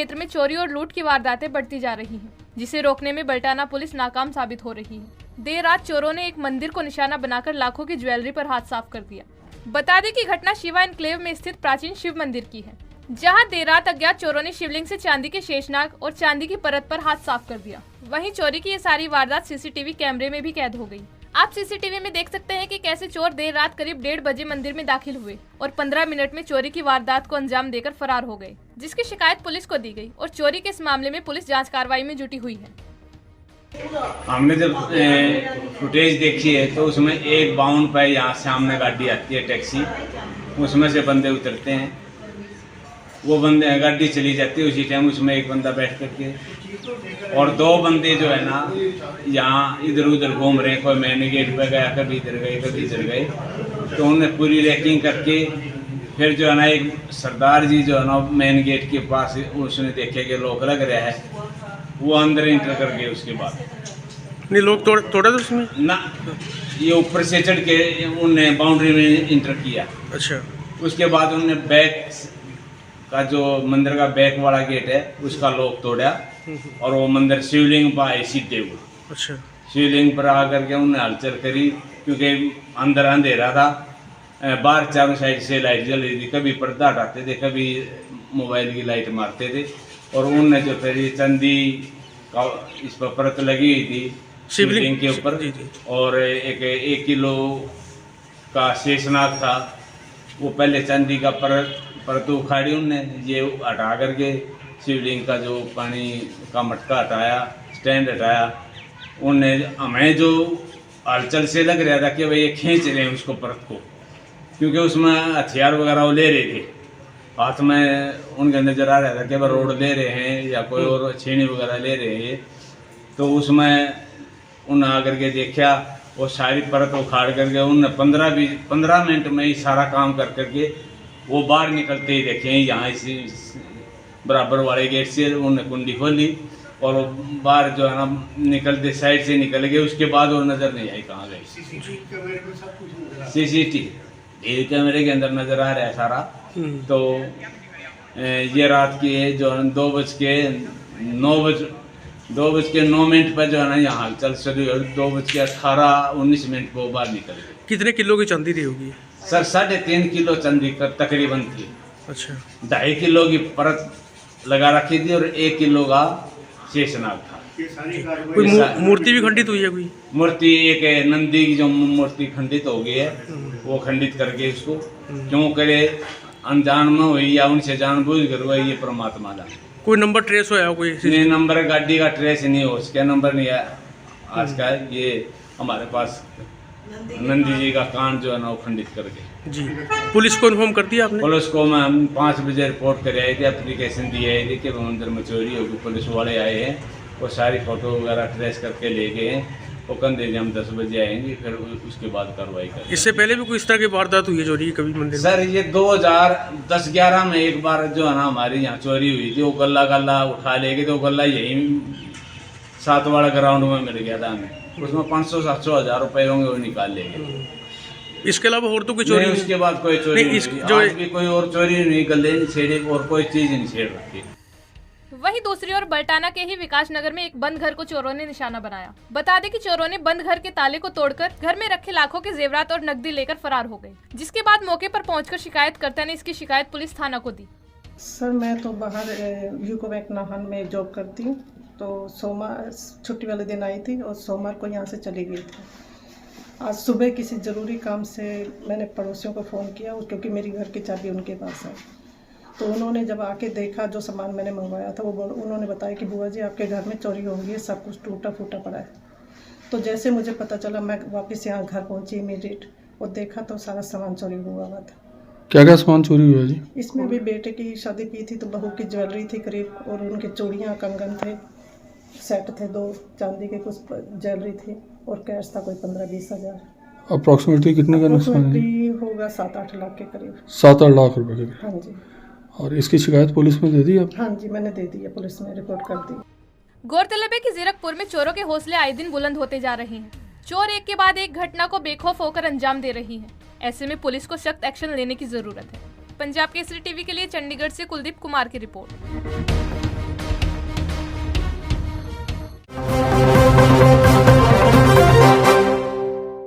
क्षेत्र में चोरी और लूट की वारदातें बढ़ती जा रही हैं, जिसे रोकने में बल्टाना पुलिस नाकाम साबित हो रही है। देर रात चोरों ने एक मंदिर को निशाना बनाकर लाखों की ज्वेलरी पर हाथ साफ कर दिया। बता दें कि घटना शिवा एन्क्लेव में स्थित प्राचीन शिव मंदिर की है, जहां देर रात अज्ञात चोरों ने शिवलिंग से चांदी के शेषनाग और चांदी की परत पर हाथ साफ कर दिया। वहीं चोरी की ये सारी वारदात सीसीटीवी कैमरे में भी कैद हो गई। आप सीसीटीवी में देख सकते हैं कि कैसे चोर देर रात करीब 1:30 बजे मंदिर में दाखिल हुए और 15 मिनट में चोरी की वारदात को अंजाम देकर फरार हो गए, जिसकी शिकायत पुलिस को दी गई और चोरी के इस मामले में पुलिस जांच कार्रवाई में जुटी हुई है। हमने जब फुटेज देखी है तो उसमें एक बाउंड पे यहाँ सामने गाड़ी आती है टैक्सी, उसमें से बंदे उतरते हैं, वो बंदे गाड़ी चली जाती है, उसी टाइम उसमें एक बंदा बैठ करके और दो बंदे जो है ना यहाँ इधर उधर घूम रहे हैं, कोई मेन गेट पे गया, कभी इधर गए कभी इधर गए, तो उन्होंने पूरी रैकिंग करके फिर जो है ना एक सरदार जी जो है ना मेन गेट के पास उसने देखे कि लोग लग रहा है, वो अंदर इंटर कर गए। उसके बाद नहीं लोग तोड़ा तो उसमें ना, ये ऊपर से चढ़ के उनने बाउंड्री में इंटर किया। अच्छा, उसके बाद उन्होंने बैक का जो मंदिर का बैक वाला गेट है उसका लॉक तोड़ा और वो मंदिर शिवलिंग पर आए सीधे वो। अच्छा, शिवलिंग पर आकर के उन्होंने हलचल करी, क्योंकि अंदर अंधेरा था, बाहर चारों साइड से लाइट जल रही थी, कभी पर्दा हटाते थे, कभी मोबाइल की लाइट मारते थे, और उनने जो फिर चांदी का इस पर परत लगी हुई थी शिवलिंग के ऊपर, और एक किलो का शेषनाग था, वो पहले चांदी का परत उखाड़ी उनने, ये हटा करके शिवलिंग का जो पानी का मटका हटाया, स्टैंड हटाया। उनने हमें जो हलचल से लग रहा था कि भाई ये खींच रहे हैं उसको परत को, क्योंकि उसमें हथियार वगैरह वो ले रहे थे हाथ में, उनके नजर आ रहा था कि भाई रोड ले रहे हैं या कोई और छीनी वगैरह ले रहे हैं। तो उसमें उन आकर के देखा, वो सारी परत उखाड़ करके उनने 15 मिनट में ही सारा काम कर करके वो बाहर निकलते ही देखे यहाँ इस बराबर वाले गेट से उन्होंने कुंडी खोली और बाहर जो है ना निकलते साइड से निकल गए। उसके बाद वो नज़र नहीं आई कहाँ गए। सीसीटीवी कैमरे के अंदर नज़र आ रहा है सारा। तो ये रात की है जो 2:09 पर जो है ना यहाँ हलचल शुरू हुई, 2:18-19 को बाहर निकल गए। कितने किलो की चांदी थी होगी सर? 3.5 किलो चांदी तकरीबन थी। अच्छा, 2.5 किलो की परत लगा रखी थी और 1 किलो का शेषनाग था। कोई मूर्ति भी खंडित हुई है? कोई मूर्ति एक नंदी की जो मूर्ति खंडित हो गई है, वो खंडित करके उसको क्यों करे, अनजान में हुई या उनसे जानबूझ कर हुआ, ये परमात्मा का। कोई नंबर ट्रेस होया? कोई नहीं, नंबर गाड़ी का ट्रेस नहीं हो सका, नंबर नहीं है आज का। ये हमारे पास नंदी जी का कान जो है ना वो खंडित करके जी। पुलिस को इन्फॉर्म कर दिया आपने? पुलिस को मैं हम 5 बजे रिपोर्ट कर आए थे, एप्लीकेशन दी आई थी कि मंदिर में चोरी होगी। पुलिस वाले आए हैं, वो सारी फोटो वगैरह ट्रेस करके ले गए हैं, वो कंधे हम 10 बजे आएंगे, फिर उसके बाद कार्रवाई करेंगे। इससे पहले भी कोई इस तरह की वारदात हुई है चोरी कभी मंदिर में? सर ये 2010-11 में एक बार जो है ना हमारे यहाँ चोरी हुई थी, वो गल्ला उठा ले गए, तो गल्ला यही 7 वाला ग्राउंड में मिल गया था हमें, उसमें 500-700 हज़ार रुपये होंगे, वो निकाल ले गए। इसके अलावा और तो कोई चोरी? उसके बाद कोई चोरी नहीं, जो आज भी कोई और चोरी नहीं, गले नहीं छेड़े और कोई चीज नहीं छेड़ रखी। वहीं दूसरी ओर बल्टाना के ही विकास नगर में एक बंद घर को चोरों ने निशाना बनाया। बता दें कि चोरों ने बंद घर के ताले को तोड़कर घर में रखे लाखों के जेवरात और नकदी लेकर फरार हो गए, जिसके बाद मौके पर पहुंचकर शिकायतकर्ता ने इसकी शिकायत पुलिस थाना को दी। सर मैं तो बाहर यूको बैंक नाहन में जॉब करती हूँ, तो सोमवार छुट्टी वाले दिन आई थी और सोमवार को यहाँ से चली गई थी। आज सुबह किसी ज़रूरी काम से मैंने पड़ोसियों को फ़ोन किया, क्योंकि मेरी घर की चाबी उनके पास है। तो उन्होंने जब आके देखा जो सामान मैंने मंगवाया था, वो उन्होंने बताया कि बुआ जी आपके घर में चोरी हो गई है, सब कुछ टूटा फूटा पड़ा है। तो जैसे मुझे पता चला, मैं वापस यहाँ घर पहुँची इमीडिएट, और देखा तो सारा सामान चोरी हुआ था। क्या क्या सामान चोरी हुआ जी? इसमें भी बेटे की शादी की थी तो बहू की ज्वेलरी थी करीब, और उनके चूड़ियाँ कंगन थे, सेट थे 2 चांदी के, कुछ ज्वेलरी थी, और कैश था कोई 15-20 हज़ार। अप्रॉक्सीमेटली कितने का नुकसान होगा? 7-8 लाख के करीब। 7-8 लाख रुपए के? हाँ जी। और इसकी शिकायत पुलिस में दे दी आप? हाँ जी, मैंने दे दी है, पुलिस में रिपोर्ट कर दी। गौरतलब है कि जीरकपुर में चोरों के हौसले आए दिन बुलंद होते जा रहे हैं। चोर एक के बाद एक घटना को बेखौफ होकर अंजाम दे रही हैं। ऐसे में पुलिस को सख्त एक्शन लेने की जरूरत है। पंजाब केसरी टीवी के लिए चंडीगढ़ से कुलदीप कुमार की रिपोर्ट।